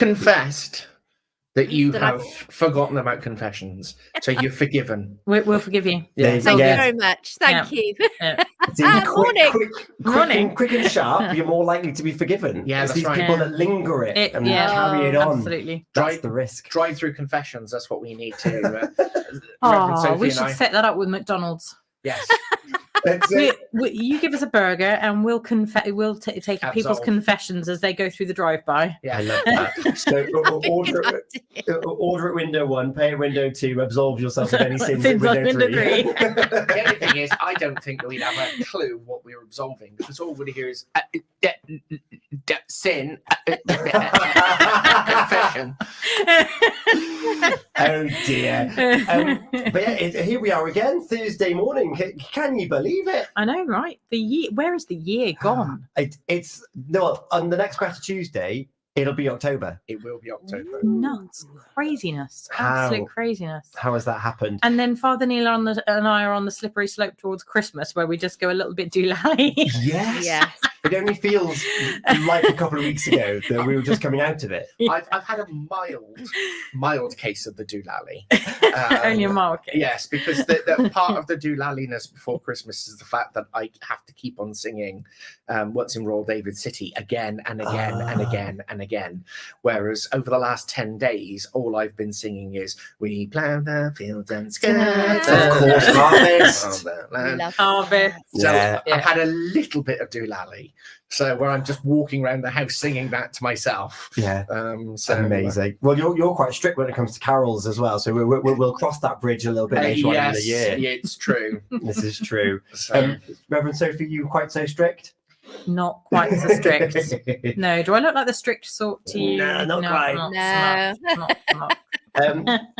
confessed that you have forgotten about confessions, so you're forgiven. We'll forgive you. Thank you very much. Thank you. Quick and sharp, you're more likely to be forgiven. Yeah, it's that's these right. people that linger it and carry it on. Absolutely. That's the risk. Drive-through confessions, that's what we need to. We should set that up with McDonald's. Yes. You give us a burger and we'll take people's confessions as they go through the drive-by. Yeah, I love that. So order at window 1, pay at window 2, absolve yourself of any sins at window 3. The only thing is, I don't think that we'd have a clue what we're absolving, because all we'd hear is sin, confession. Oh dear. But yeah, here we are again, Thursday morning. Can you believe it? I know, right? Where is the year gone? It's no, on the next Cracker Tuesday, it'll be October. It will be October. Nuts, craziness, absolute craziness. How has that happened? And then Father Neil and I are on the slippery slope towards Christmas, where we just go a little bit doolally. Yes. It only feels like a couple of weeks ago that we were just coming out of it. I've had a mild case of the doolally. Only a mild case. Yes, because the part of the doolaliness before Christmas is the fact that I have to keep on singing What's in Royal David City again and again and again and again. Whereas over the last 10 days, all I've been singing is "We plough the fields and skirts." Of course, harvest. Harvest. So I've had a little bit of doolally. So where I'm just walking around the house singing that to myself. Yeah. So amazing. Well, you're quite strict when it comes to carols as well. So we'll cross that bridge a little bit later on in the year. Yeah, it's true. This is true. Reverend Sophie, you quite so strict? Not quite so strict. No. Do I look like the strict sort to you? No, not quite. Not.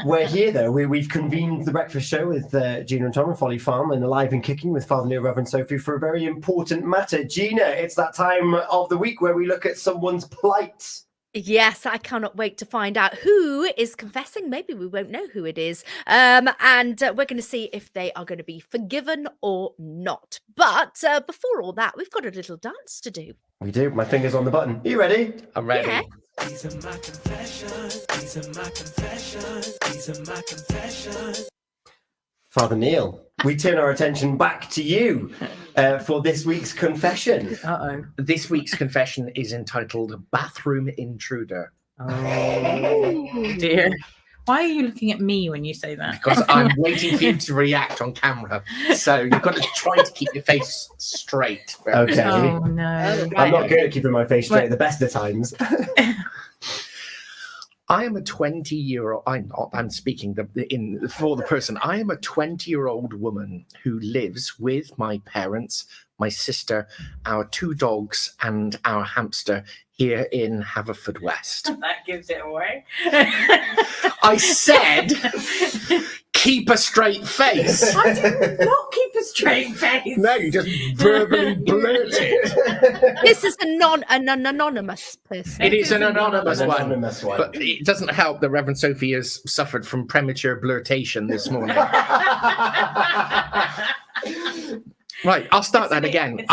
We're here though. We've convened the breakfast show with Gina and Tom and Folly Farm and Alive and Kicking with Father Neil, Reverend Sophie for a very important matter. Gina, it's that time of the week where we look at someone's plight. Yes, I cannot wait to find out who is confessing. Maybe we won't know who it is. And we're going to see if they are going to be forgiven or not. But before all that, we've got a little dance to do. We do. My finger's on the button. Are you ready? I'm ready. Yeah. These are my confessions. These are my confessions. These are my confessions. Father Neil, we turn our attention back to you for this week's confession. This week's confession is entitled Bathroom Intruder. Oh dear. Why are you looking at me when you say that? Because I'm waiting for you to react on camera. So you've got to try to keep your face straight. Okay. Oh no. I'm not good at keeping my face straight at the best of times. I am a 20-year-old. I'm speaking for the person. I am a 20-year-old woman who lives with my parents, my sister, our 2 dogs, and our hamster here in Haverfordwest. That gives it away. I said, keep a straight face. I did not keep a straight face. No, you just verbally blurted. This is an anonymous person. It is an anonymous one. Anonymous one. But it doesn't help that Reverend Sophie has suffered from premature blurtation this morning. Right, I'll start that again.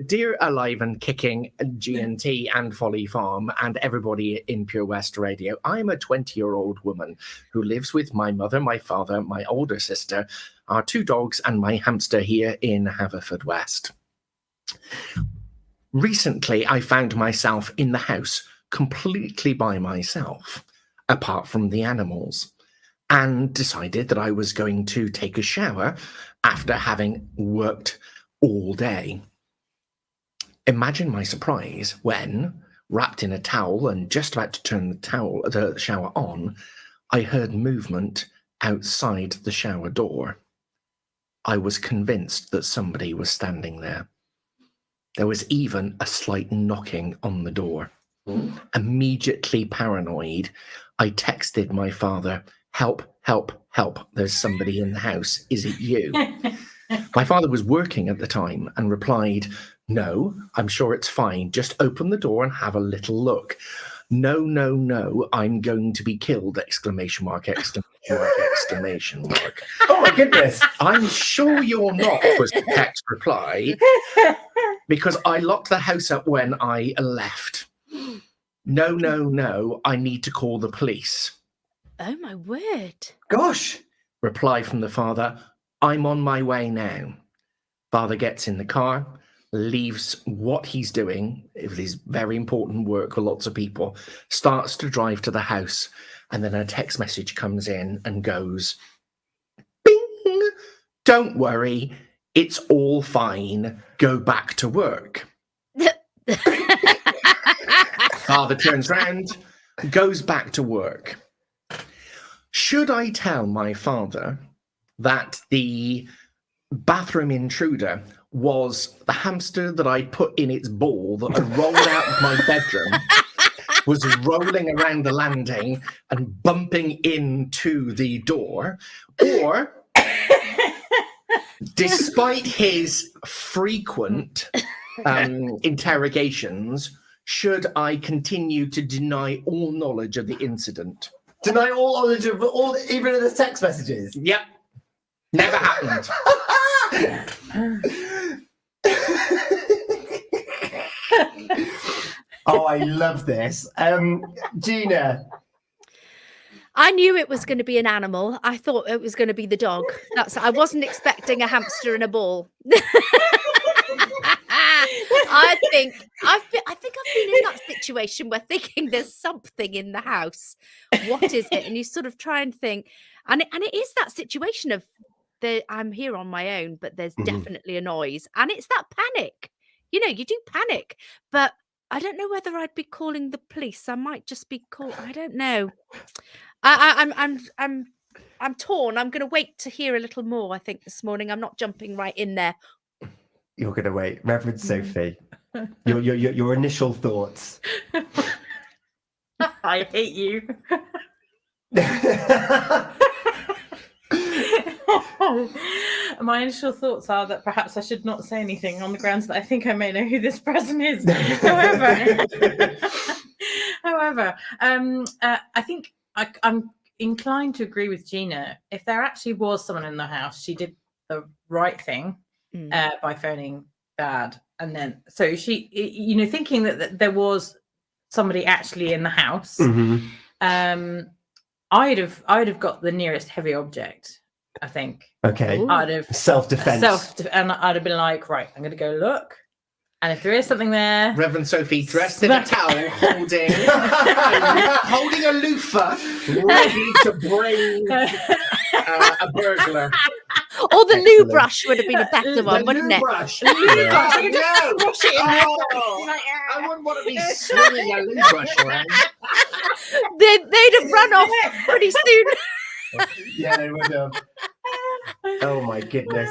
Dear Alive and Kicking, G&T and Folly Farm and everybody in Pure West Radio, I'm a 20-year-old woman who lives with my mother, my father, my older sister, our 2 dogs and my hamster here in Haverfordwest. Recently, I found myself in the house completely by myself, apart from the animals, and decided that I was going to take a shower after having worked all day. Imagine my surprise when, wrapped in a towel and just about to turn the shower on, I heard movement outside the shower door. I was convinced that somebody was standing there. There was even a slight knocking on the door. Immediately paranoid, I texted my father, "Help, help, help. There's somebody in the house. Is it you?" My father was working at the time and replied, "No, I'm sure it's fine. Just open the door and have a little look." "No, no, no, I'm going to be killed!" Exclamation mark, exclamation mark, exclamation mark. Oh my goodness. "I'm sure you're not," was the text reply, "because I locked the house up when I left." No, no, no, I need to call the police. Oh my word. Gosh. Reply from the father, I'm on my way now. Father gets in the car, leaves what he's doing, with his very important work for lots of people, starts to drive to the house, and then a text message comes in and goes, bing, don't worry, it's all fine, go back to work. Father turns round, goes back to work. Should I tell my father that the bathroom intruder was the hamster that I put in its ball that had rolled out of my bedroom, was rolling around the landing and bumping into the door? Or, despite his frequent interrogations, should I continue to deny all knowledge of the incident? Deny all knowledge of all, even of the text messages? Yep. Never happened. Oh, I love this. Gina. I knew it was going to be an animal. I thought it was going to be the dog. I wasn't expecting a hamster and a ball. I think I've been in that situation where thinking there's something in the house. What is it? And you sort of try and think, and it is that situation of I'm here on my own, but there's definitely a noise, and it's that panic. You know, you do panic, but I don't know whether I'd be calling the police. I might just be I don't know. I'm torn. I'm going to wait to hear a little more. I think this morning I'm not jumping right in there. You're going to wait, Reverend Sophie. Your initial thoughts. I hate you. My initial thoughts are that perhaps I should not say anything on the grounds that I think I may know who this person is. However, I think I'm inclined to agree with Gina. If there actually was someone in the house, she did the right thing by phoning Dad, and then so she, thinking that there was somebody actually in the house. I'd have got the nearest heavy object. I think. Okay. I'd have self-defense. And I'd have been like, right, I'm going to go look, and if there is something there, Reverend Sophie, dressed in a towel, holding a loofah, ready to bring a burglar. Or the loo brush would have been a better one, wouldn't it? Brush. I wouldn't want to be swinging a loo brush around. They'd have run off pretty soon. Yeah, they would have. Oh my goodness.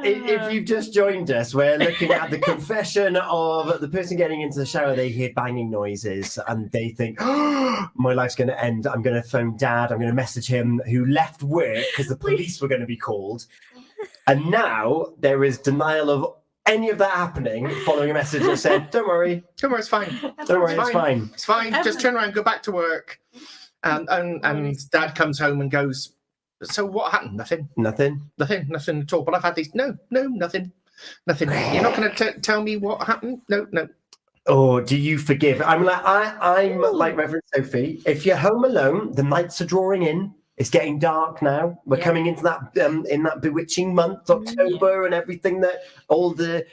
If you've just joined us, we're looking at the confession of the person getting into the shower. They hear banging noises and they think, oh, my life's going to end. I'm going to phone Dad. I'm going to message him, who left work because the police were going to be called. And now there is denial of any of that happening, following a message that said, don't worry, it's fine. Don't worry, it's fine. It's fine. Just turn around, go back to work. And Dad comes home and goes, so what happened? Nothing at all. But I've had these. No, nothing. You're not going to tell me what happened? No. Or do you forgive? I'm like Reverend Sophie. If you're home alone, the nights are drawing in. It's getting dark now. We're coming into that in that bewitching month, October, and everything that all the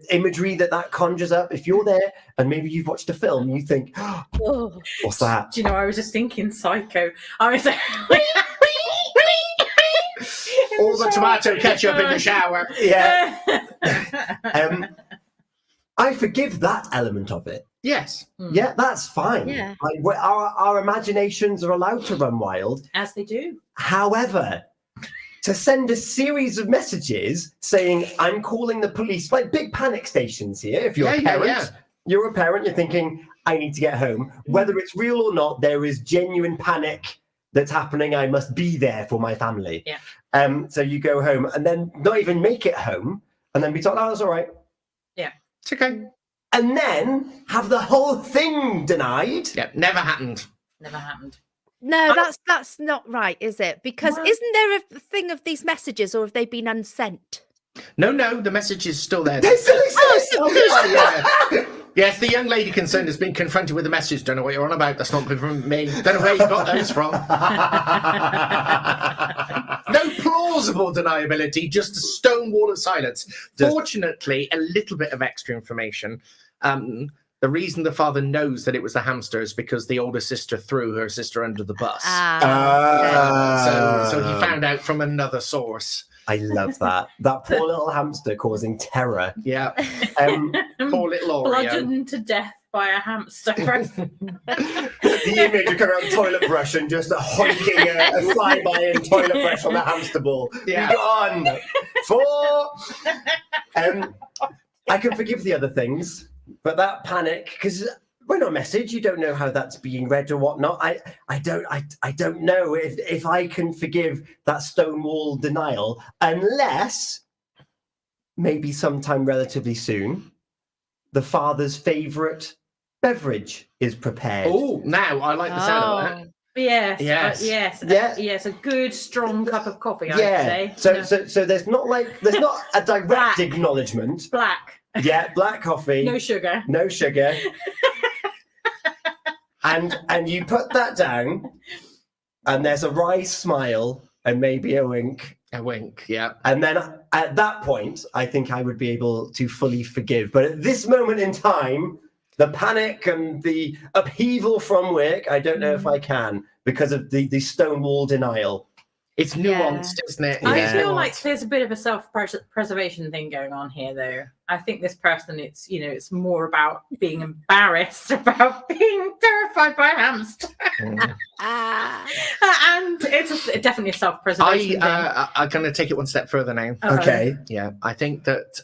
imagery that conjures up. If you're there and maybe you've watched a film, you think, oh, what's that? Do you know? I was just thinking Psycho. I was like, all the tomato ketchup in the shower. Yeah. I forgive that element of it. Yes. Yeah, that's fine. Yeah. Like, our imaginations are allowed to run wild. as they do. However, to send a series of messages saying, I'm calling the police, like big panic stations here. If you're a parent, you're a parent, you're thinking, I need to get home. Whether it's real or not, there is genuine panic that's happening. I must be there for my family. Yeah. So you go home and then not even make it home and then be told, oh, that's all right. Yeah. It's okay. And then have the whole thing denied. Yeah, never happened. No, that's not right, is it? Because isn't there a thing of these messages, or have they been unsent? No, the message is still there. They still exist. Oh, so Yeah. Yes, the young lady concerned has been confronted with a message. Don't know what you're on about. That's not from me. Don't know where you got those from. No plausible deniability, just a stone wall of silence. Fortunately, a little bit of extra information. The reason the father knows that it was the hamster is because the older sister threw her sister under the bus. So he found out from another source. I love that. That poor little hamster causing terror. Yeah. Poor little Oreo. Bludgeoned to death by a hamster. The image of coming out the toilet brush and just hoiking a flyby in toilet brush on the hamster ball. Yeah. Gone. 4. I can forgive the other things, but that panic, because when a message, you don't know how that's being read or whatnot. I don't know if I can forgive that stonewall denial unless maybe sometime relatively soon the father's favourite beverage is prepared. Oh, now I like the sound of that. Yes. Yes. Yes. A good strong cup of coffee, I'd say. So there's not a direct Black. acknowledgement. Black. Yeah, black coffee. No sugar. No sugar. And you put that down, and there's a wry smile and maybe a wink. A wink, yeah. And then at that point, I think I would be able to fully forgive. But at this moment in time, the panic and the upheaval from work, I don't know if I can because of the stonewall denial. It's nuanced, isn't it? I feel like there's a bit of a self-preservation thing going on here, though. I think this person, it's more about being embarrassed about being terrified by a hamster. And it's definitely a self-preservation thing. I'm going to take it one step further now. Okay. Yeah, I think that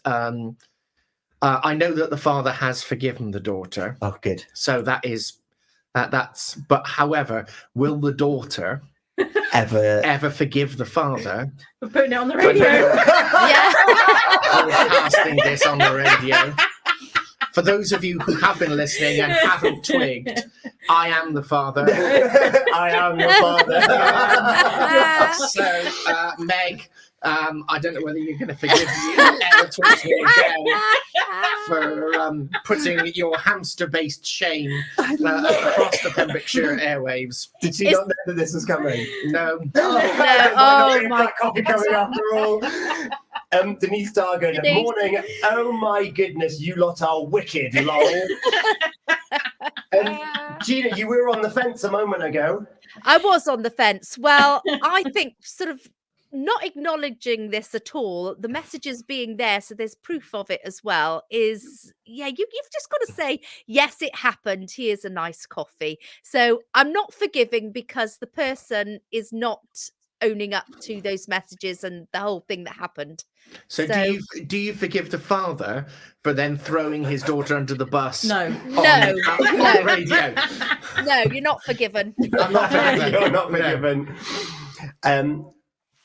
I know that the father has forgiven the daughter. Oh, good. So that's. But however, will the daughter ever forgive the father for putting it on the radio? Casting this on the radio. For those of you who have been listening and haven't twigged, I am the father. I am your father. So, Meg, I don't know whether you're going to forgive me ever talk to me again for putting your hamster-based shame across the Pembrokeshire airwaves. Did she not know that this was coming? No. Oh my coffee coming after all. Denise Dargan, morning. Oh my goodness, you lot are wicked, lol. Gina, you were on the fence a moment ago. I was on the fence. Well, I think sort of not acknowledging this at all, the messages being there, so there's proof of it as well, is, you've just got to say, yes, it happened. Here's a nice coffee. So I'm not forgiving because the person is not owning up to those messages and the whole thing that happened. So do you forgive the father for then throwing his daughter under the bus? No. On the radio? No, you're not forgiven. I'm not forgiven. You're not forgiven.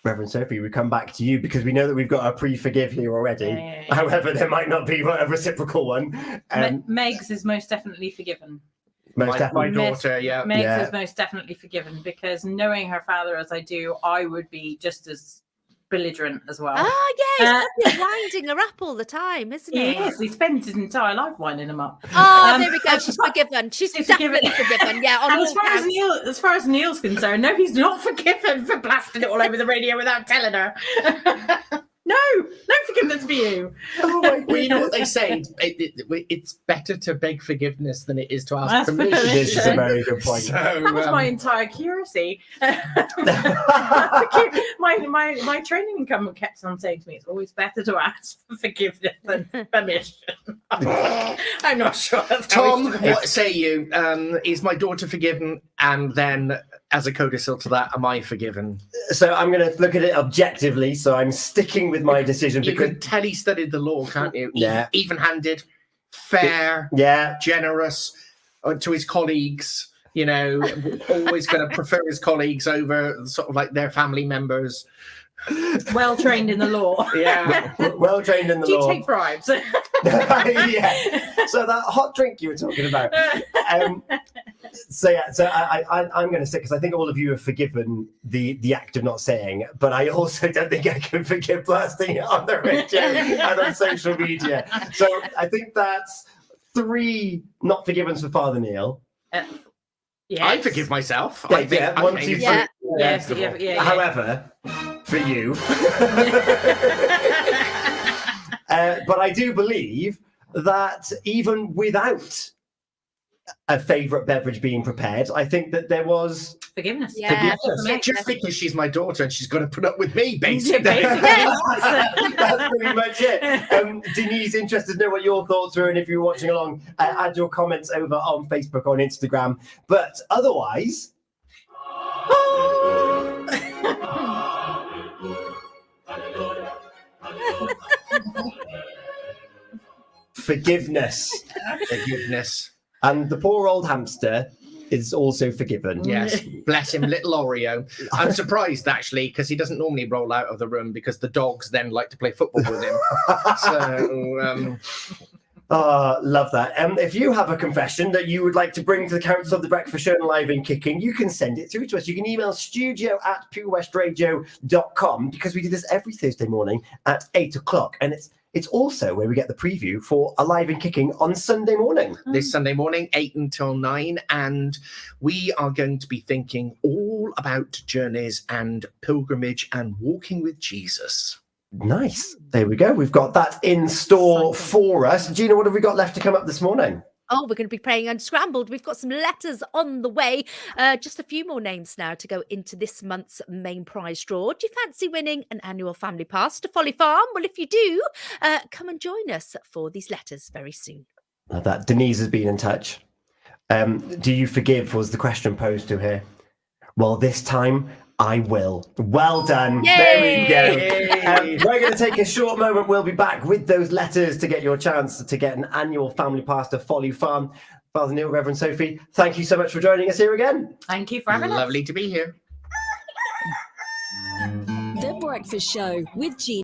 Reverend Sophie, we come back to you because we know that we've got a pre-forgive here already. Yeah. However, there might not be a reciprocal one. Meg's is most definitely forgiven. Most definitely. My daughter, yeah. Meg's is most definitely forgiven because knowing her father as I do, I would be just as belligerent as well. Oh, yeah, he's winding her up all the time, isn't he? Yes, he spends his entire life winding him up. Oh, there we go. She's forgiven. She's definitely forgiven. Yeah, on And all as far as Neil's concerned, no, he's not forgiven for blasting it all over the radio without telling her. No forgiveness for you. Oh my Well, you know what they say? It's better to beg forgiveness than it is to ask Ask permission. permission. This is a very good point. So, That was my entire curiosity. my training income kept on saying to me, it's always better to ask for forgiveness than permission. I'm not sure. Tom, what say you? Is my daughter forgiven? And then, as a codicil to that, am I forgiven? So I'm going to look at it objectively. So I'm sticking with my decision You because can tell he studied the law, can't you? Yeah. Even-handed, fair, generous to his colleagues. Always going to prefer his colleagues over sort of like their family members. Well trained in the law. Yeah. well trained in the Do you law. take bribes? Yeah. So that hot drink you were talking about. So I'm going to stick because I think all of you have forgiven the act of not saying, but I also don't think I can forgive blasting it on the radio and on social media. So I think that's 3 not forgivens for Father Neil. Yes. I forgive myself. Yeah, I think yeah, I 1, think 2, 3. Yeah. Yes, yeah. However, for you, but I do believe that even without a favourite beverage being prepared, I think that there was Forgiveness. Yeah. Yeah, just because she's my daughter and she's got to put up with me, basically. Basically. That's pretty much it. Denise, interested to know what your thoughts were, and if you're watching along, add your comments over on Facebook, on Instagram. But otherwise, forgiveness. Forgiveness. And the poor old hamster is also forgiven. Yes, bless him, little Oreo. I'm surprised actually because he doesn't normally roll out of the room because the dogs then like to play football with him. So, Love that. If you have a confession that you would like to bring to the Council of the Breakfast Show and Live in Kicking, you can send it through to us. You can email studio@purewestradio.com because we do this every Thursday morning at 8 o'clock. And it's also where we get the preview for Alive and Kicking on Sunday morning. this Sunday morning, 8 until 9, and we are going to be thinking all about journeys and pilgrimage and walking with Jesus. Nice. There we go. We've got that in store for us. Gina, what have we got left to come up this morning? Oh, we're going to be playing Unscrambled. We've got some letters on the way. Just a few more names now to go into this month's main prize draw. Do you fancy winning an annual family pass to Folly Farm? Well, if you do, come and join us for these letters very soon. Love that. Denise has been in touch. Do you forgive was the question posed to her. Well, this time I will. Well done. Yay! There we go. We're going to take a short moment. We'll be back with those letters to get your chance to get an annual family pass to Folly Farm. Father Neil, Reverend Sophie, thank you so much for joining us here again. Thank you for having us. Lovely to be here. The Breakfast Show with Gina.